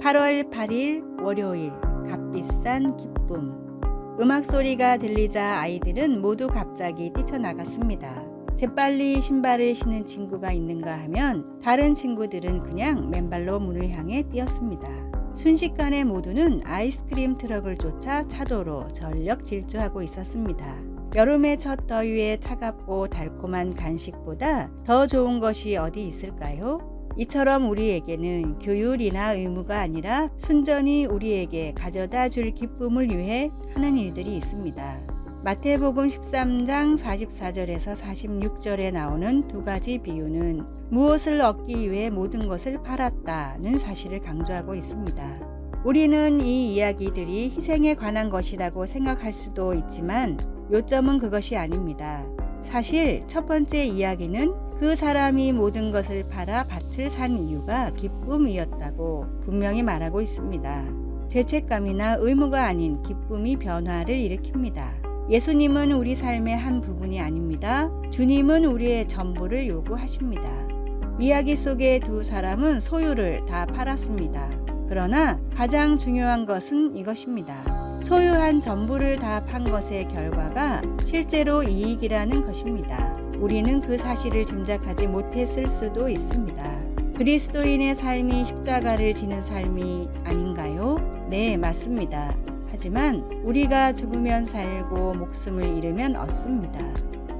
8월 8일 월요일 값비싼 기쁨. 음악 소리가 들리자 아이들은 모두 갑자기 뛰쳐나갔습니다. 재빨리 신발을 신은 친구가 있는가 하면 다른 친구들은 그냥 맨발로 문을 향해 뛰었습니다. 순식간에 모두는 아이스크림 트럭을 쫓아 차도로 전력 질주하고 있었습니다. 여름의 첫 더위에 차갑고 달콤한 간식보다 더 좋은 것이 어디 있을까요? 이처럼 우리에게는 규율이나 의무가 아니라 순전히 우리에게 가져다 줄 기쁨을 위해 하는 일들이 있습니다. 마태복음 13장 44절에서 46절에 나오는 두 가지 비유는 무엇을 얻기 위해 모든 것을 팔았다는 사실을 강조하고 있습니다. 우리는 이 이야기들이 희생에 관한 것이라고 생각할 수도 있지만 요점은 그것이 아닙니다. 사실 첫 번째 이야기는 그 사람이 모든 것을 팔아 밭을 산 이유가 기쁨이었다고 분명히 말하고 있습니다. 죄책감이나 의무가 아닌 기쁨이 변화를 일으킵니다. 예수님은 우리 삶의 한 부분이 아닙니다. 주님은 우리의 전부를 요구하십니다. 이야기 속의 두 사람은 소유를 다 팔았습니다. 그러나 가장 중요한 것은 이것입니다. 소유한 전부를 다 판 것의 결과가 실제로 이익이라는 것입니다. 우리는 그 사실을 짐작하지 못했을 수도 있습니다. 그리스도인의 삶이 십자가를 지는 삶이 아닌가요? 네, 맞습니다. 하지만 우리가 죽으면 살고 목숨을 잃으면 얻습니다.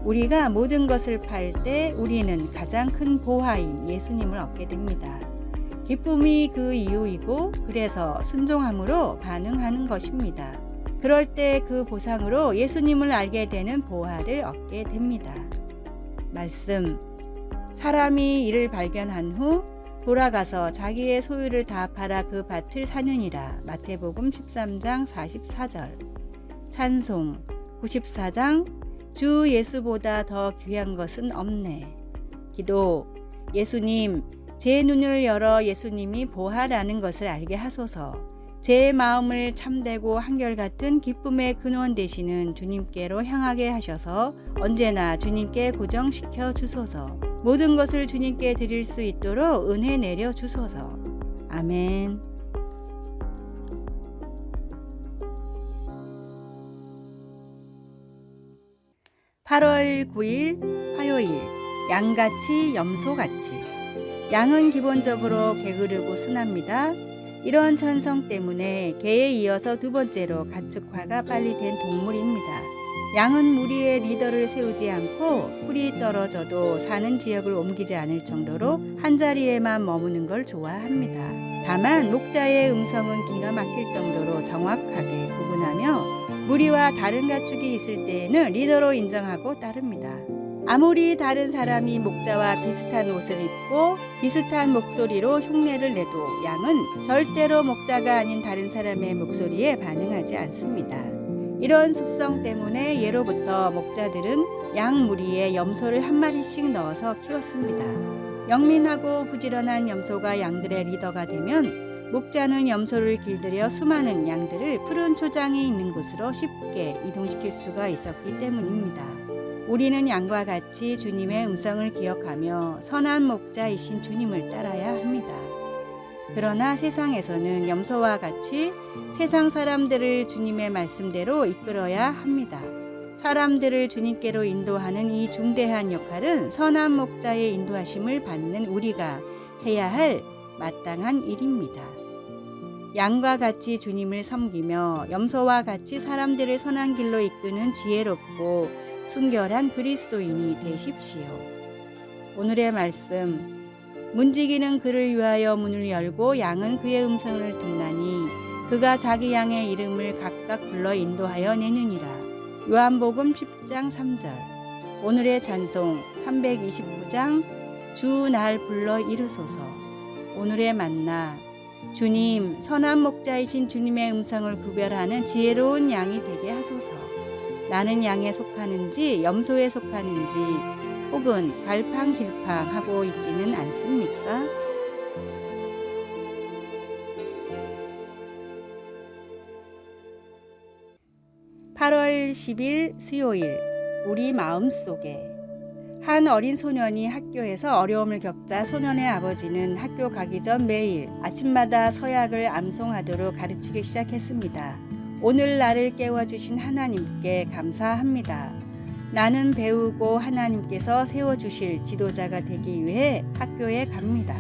우리가 모든 것을 팔 때 우리는 가장 큰 보화인 예수님을 얻게 됩니다. 기쁨이 그 이유이고 그래서 순종함으로 반응하는 것입니다. 그럴 때 그 보상으로 예수님을 알게 되는 보화를 얻게 됩니다. 말씀. 사람이 이를 발견한 후 돌아가서 자기의 소유를 다 팔아 그 밭을 사느니라. 마태복음 13장 44절. 찬송 94장 주 예수보다 더 귀한 것은 없네. 기도. 예수님, 제 눈을 열어 예수님이 보화라는 것을 알게 하소서. 제 마음을 참되고 한결같은 기쁨의 근원 되시는 주님께로 향하게 하셔서 언제나 주님께 고정시켜 주소서. 모든 것을 주님께 드릴 수 있도록 은혜 내려 주소서. 아멘. (8월 9일) 화요일. 양같이 염소같이. 양은 기본적으로 게으르고 순합니다. 이런 천성 때문에 개에 이어서 두 번째로 가축화가 빨리 된 동물입니다. 양은 무리의 리더를 세우지 않고 풀이 떨어져도 사는 지역을 옮기지 않을 정도로 한자리에만 머무는 걸 좋아합니다. 다만 목자의 음성은 기가 막힐 정도로 정확하게 구분하며 무리와 다른 가축이 있을 때에는 리더로 인정하고 따릅니다. 아무리 다른 사람이 목자와 비슷한 옷을 입고 비슷한 목소리로 흉내를 내도 양은 절대로 목자가 아닌 다른 사람의 목소리에 반응하지 않습니다. 이런 습성 때문에 예로부터 목자들은 양 무리에 염소를 한 마리씩 넣어서 키웠습니다. 영민하고 부지런한 염소가 양들의 리더가 되면 목자는 염소를 길들여 수많은 양들을 푸른 초장이 있는 곳으로 쉽게 이동시킬 수가 있었기 때문입니다. 우리는 양과 같이 주님의 음성을 기억하며 선한 목자이신 주님을 따라야 합니다. 그러나 세상에서는 염소와 같이 세상 사람들을 주님의 말씀대로 이끌어야 합니다. 사람들을 주님께로 인도하는 이 중대한 역할은 선한 목자의 인도하심을 받는 우리가 해야 할 마땅한 일입니다. 양과 같이 주님을 섬기며 염소와 같이 사람들을 선한 길로 이끄는 지혜롭고 순결한 그리스도인이 되십시오. 오늘의 말씀. 문지기는 그를 위하여 문을 열고 양은 그의 음성을 듣나니 그가 자기 양의 이름을 각각 불러 인도하여 내느니라. 요한복음 10장 3절. 오늘의 찬송 329장 주 날 불러 이르소서. 오늘의 만나. 주님, 선한 목자이신 주님의 음성을 구별하는 지혜로운 양이 되게 하소서. 나는 양에 속하는지 염소에 속하는지 혹은 갈팡질팡하고 있지는 않습니까? (8월 10일) 수요일. 우리 마음속에. 한 어린 소년이 학교에서 어려움을 겪자 소년의 아버지는 학교 가기 전 매일 아침마다 서약을 암송하도록 가르치기 시작했습니다. 오늘 나를 깨워주신 하나님께 감사합니다. 나는 배우고 하나님께서 세워주실 지도자가 되기 위해 학교에 갑니다.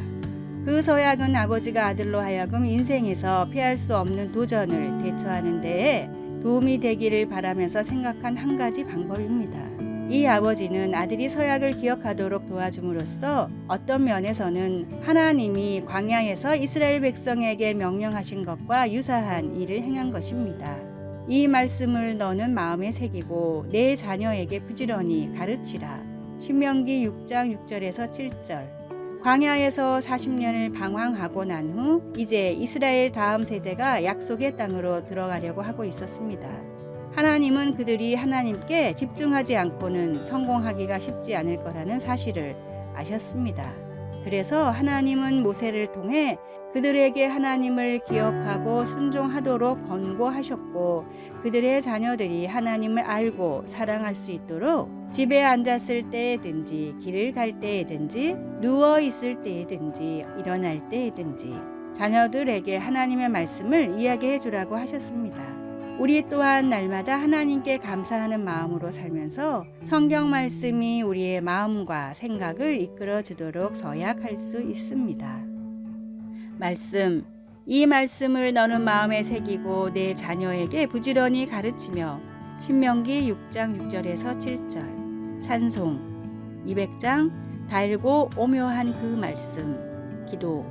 그 서약은 아버지가 아들로 하여금 인생에서 피할 수 없는 도전을 대처하는 데에 도움이 되기를 바라면서 생각한 한 가지 방법입니다. 이 아버지는 아들이 서약을 기억하도록 도와줌으로써 어떤 면에서는 하나님이 광야에서 이스라엘 백성에게 명령하신 것과 유사한 일을 행한 것입니다. 이 말씀을 너는 마음에 새기고 내 자녀에게 부지런히 가르치라. 신명기 6장 6절에서 7절. 광야에서 40년을 방황하고 난 후 이제 이스라엘 다음 세대가 약속의 땅으로 들어가려고 하고 있었습니다. 하나님은 그들이 하나님께 집중하지 않고는 성공하기가 쉽지 않을 거라는 사실을 아셨습니다. 그래서 하나님은 모세를 통해 그들에게 하나님을 기억하고 순종하도록 권고하셨고 그들의 자녀들이 하나님을 알고 사랑할 수 있도록 집에 앉았을 때에든지 길을 갈 때에든지 누워 있을 때에든지 일어날 때에든지 자녀들에게 하나님의 말씀을 이야기해 주라고 하셨습니다. 우리 또한 날마다 하나님께 감사하는 마음으로 살면서 성경 말씀이 우리의 마음과 생각을 이끌어 주도록 서약할 수 있습니다. 말씀. 이 말씀을 너는 마음에 새기고 내 자녀에게 부지런히 가르치며. 신명기 6장 6절에서 7절. 찬송. 200장 달고 오묘한 그 말씀. 기도.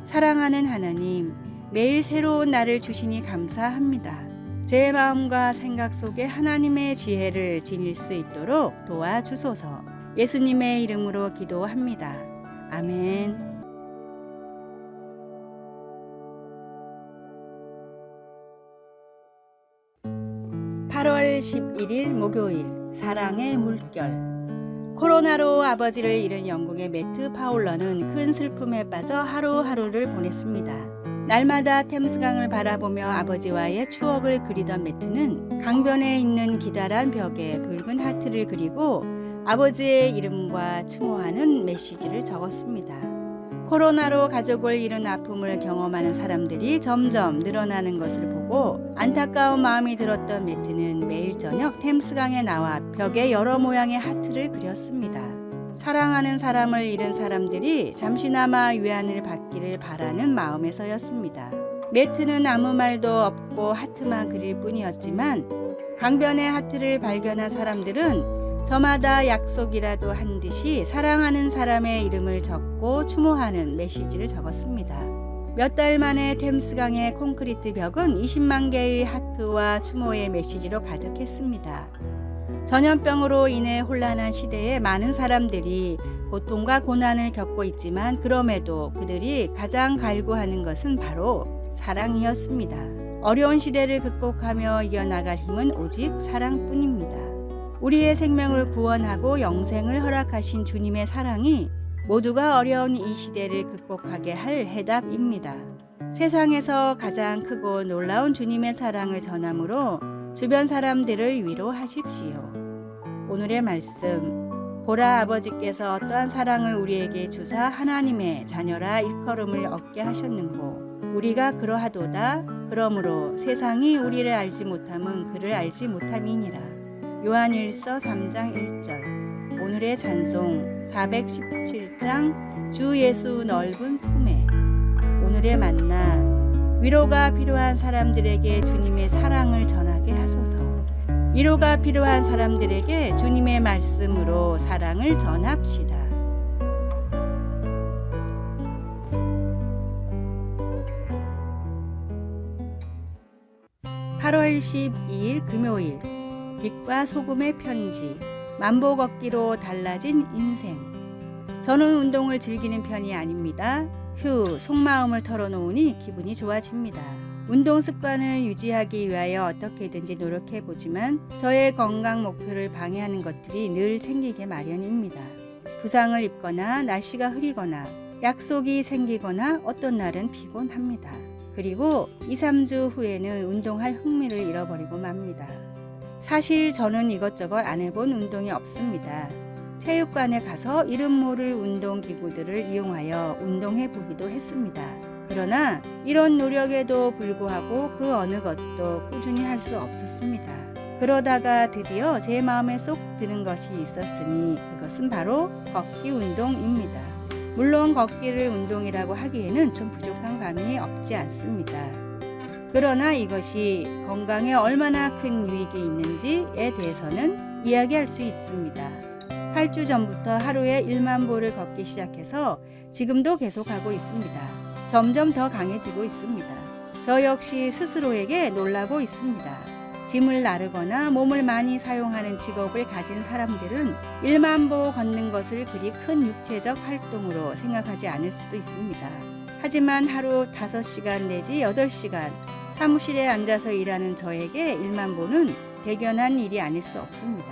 사랑하는 하나님, 매일 새로운 날을 주시니 감사합니다. 제 마음과 생각 속에 하나님의 지혜를 지닐 수 있도록 도와주소서. 예수님의 이름으로 기도합니다. 아멘. 8월 11일 목요일 사랑의 물결. 코로나로 아버지를 잃은 영국의 매트 파울러는 큰 슬픔에 빠져 하루하루를 보냈습니다. 날마다 템스강을 바라보며 아버지와의 추억을 그리던 매트는 강변에 있는 기다란 벽에 붉은 하트를 그리고 아버지의 이름과 추모하는 메시지를 적었습니다. 코로나로 가족을 잃은 아픔을 경험하는 사람들이 점점 늘어나는 것을 보고 안타까운 마음이 들었던 매트는 매일 저녁 템스강에 나와 벽에 여러 모양의 하트를 그렸습니다. 사랑하는 사람을 잃은 사람들이 잠시나마 위안을 받기를 바라는 마음에서였습니다. 매트는 아무 말도 없고 하트만 그릴 뿐이었지만 강변의 하트를 발견한 사람들은 저마다 약속이라도 한 듯이 사랑하는 사람의 이름을 적고 추모하는 메시지를 적었습니다. 몇 달 만에 템스강의 콘크리트 벽은 20만 개의 하트와 추모의 메시지로 가득했습니다. 전염병으로 인해 혼란한 시대에 많은 사람들이 고통과 고난을 겪고 있지만 그럼에도 그들이 가장 갈구하는 것은 바로 사랑이었습니다. 어려운 시대를 극복하며 이겨나갈 힘은 오직 사랑뿐입니다. 우리의 생명을 구원하고 영생을 허락하신 주님의 사랑이 모두가 어려운 이 시대를 극복하게 할 해답입니다. 세상에서 가장 크고 놀라운 주님의 사랑을 전함으로 주변 사람들을 위로하십시오. 오늘의 말씀. 보라, 아버지께서 어떠한 사랑을 우리에게 주사 하나님의 자녀라 일컬음을 얻게 하셨는고 우리가 그러하도다. 그러므로 세상이 우리를 알지 못함은 그를 알지 못함이니라. 요한일서 3장 1절. 오늘의 찬송 417장 주 예수 넓은 품에. 오늘의 만나. 위로가 필요한 사람들에게 주님의 사랑을 전하게 하소서. 위로가 필요한 사람들에게 주님의 말씀으로 사랑을 전합시다. (8월 12일) 금요일. 빛과 소금의 편지. 만보 걷기로 달라진 인생. 저는 운동을 즐기는 편이 아닙니다. 속마음을 털어놓으니 기분이 좋아집니다. 운동 습관을 유지하기 위하여 어떻게든지 노력해보지만 저의 건강 목표를 방해하는 것들이 늘 생기게 마련입니다. 부상을 입거나 날씨가 흐리거나 약속이 생기거나 어떤 날은 피곤합니다. 그리고 2-3주 후에는 운동할 흥미를 잃어버리고 맙니다. 사실 저는 이것저것 안 해본 운동이 없습니다. 체육관에 가서 이름 모를 운동기구들을 이용하여 운동해 보기도 했습니다. 그러나 이런 노력에도 불구하고 그 어느 것도 꾸준히 할 수 없었습니다. 그러다가 드디어 제 마음에 쏙 드는 것이 있었으니 그것은 바로 걷기 운동입니다. 물론 걷기를 운동이라고 하기에는 좀 부족한 감이 없지 않습니다. 그러나 이것이 건강에 얼마나 큰 유익이 있는지에 대해서는 이야기할 수 있습니다. 8주 전부터 하루에 1만 보를 걷기 시작해서 지금도 계속하고 있습니다. 점점 더 강해지고 있습니다. 저 역시 스스로에게 놀라고 있습니다. 짐을 나르거나 몸을 많이 사용하는 직업을 가진 사람들은 1만 보 걷는 것을 그리 큰 육체적 활동으로 생각하지 않을 수도 있습니다. 하지만 하루 5시간 내지 8시간 사무실에 앉아서 일하는 저에게 1만 보는 대견한 일이 아닐 수 없습니다.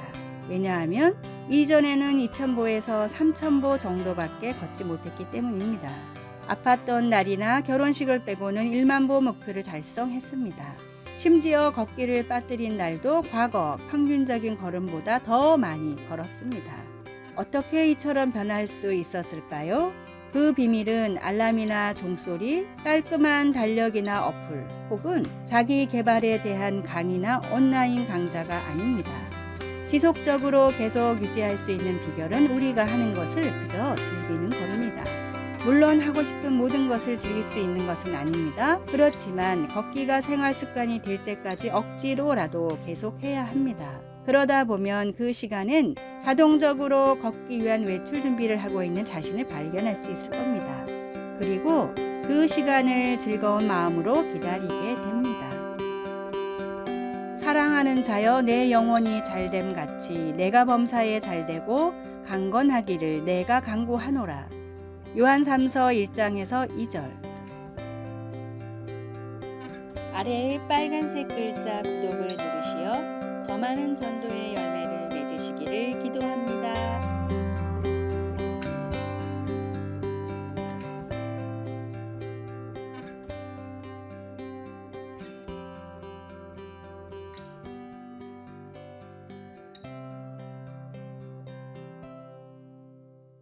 왜냐하면 이전에는 2,000보에서 3,000보 정도밖에 걷지 못했기 때문입니다. 아팠던 날이나 결혼식을 빼고는 1만 보 목표를 달성했습니다. 심지어 걷기를 빠뜨린 날도 과거 평균적인 걸음보다 더 많이 걸었습니다. 어떻게 이처럼 변할 수 있었을까요? 그 비밀은 알람이나 종소리, 깔끔한 달력이나 어플, 혹은 자기 개발에 대한 강의나 온라인 강좌가 아닙니다. 지속적으로 계속 유지할 수 있는 비결은 우리가 하는 것을 그저 즐기는 겁니다. 물론 하고 싶은 모든 것을 즐길 수 있는 것은 아닙니다. 그렇지만 걷기가 생활 습관이 될 때까지 억지로라도 계속해야 합니다. 그러다 보면 그 시간엔 자동적으로 걷기 위한 외출 준비를 하고 있는 자신을 발견할 수 있을 겁니다. 그리고 그 시간을 즐거운 마음으로 기다리게 됩니다. 사랑하는 자여 내 영혼이 잘됨 같이 내가 범사에 잘되고 강건하기를 내가 간구하노라. 요한 3서 1장에서 2절. 아래의 빨간색 글자 구독을 누르시어 더 많은 전도의 열매를 맺으시기를 기도합니다.